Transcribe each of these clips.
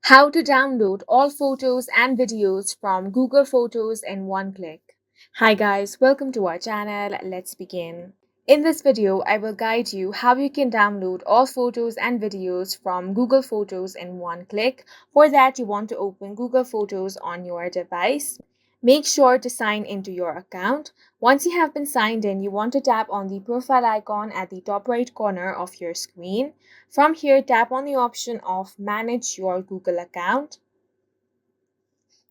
How to download all photos and videos from Google Photos in one click. Hi guys, welcome to our channel. Let's begin. In this video, I will guide you how you can download all photos and videos from Google Photos in one click. For that, you want to open Google Photos on your device. Make sure to sign into your account. Once you have been signed in, you want to tap on the profile icon at the top right corner of your screen. From here, tap on the option of Manage your Google account.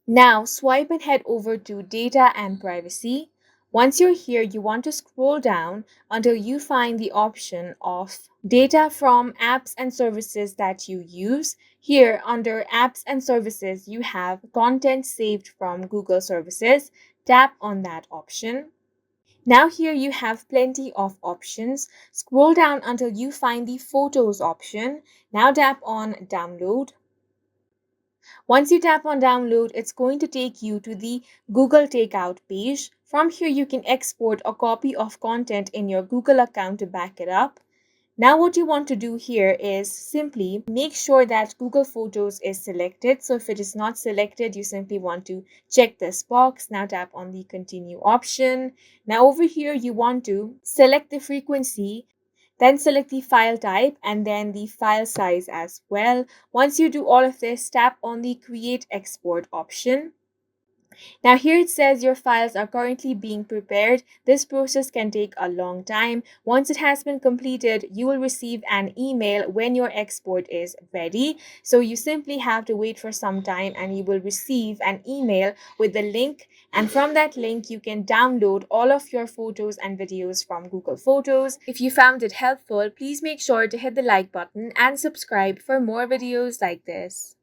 Now, swipe and head over to Data and Privacy. Once you're here, you want to scroll down until you find the option of Data from apps and services that you use. Here, under Apps and Services, you have Content saved from Google Services. Tap on that option. Now here you have plenty of options. Scroll down until you find the Photos option. Now tap on Download. Once you tap on download, it's going to take you to the Google Takeout page. From here, you can export a copy of content in your Google account to back it up. Now what you want to do here is simply make sure that Google Photos is selected. So if it is not selected, you simply want to check this box. Now tap on the continue option. Now over here, you want to select the frequency, then select the file type and then the file size as well. Once you do all of this, tap on the create export option. Now here it says your files are currently being prepared. This process can take a long time. Once it has been completed, you will receive an email when your export is ready. So you simply have to wait for some time and you will receive an email with the link. And from that link, you can download all of your photos and videos from Google Photos. If you found it helpful, please make sure to hit the like button and subscribe for more videos like this.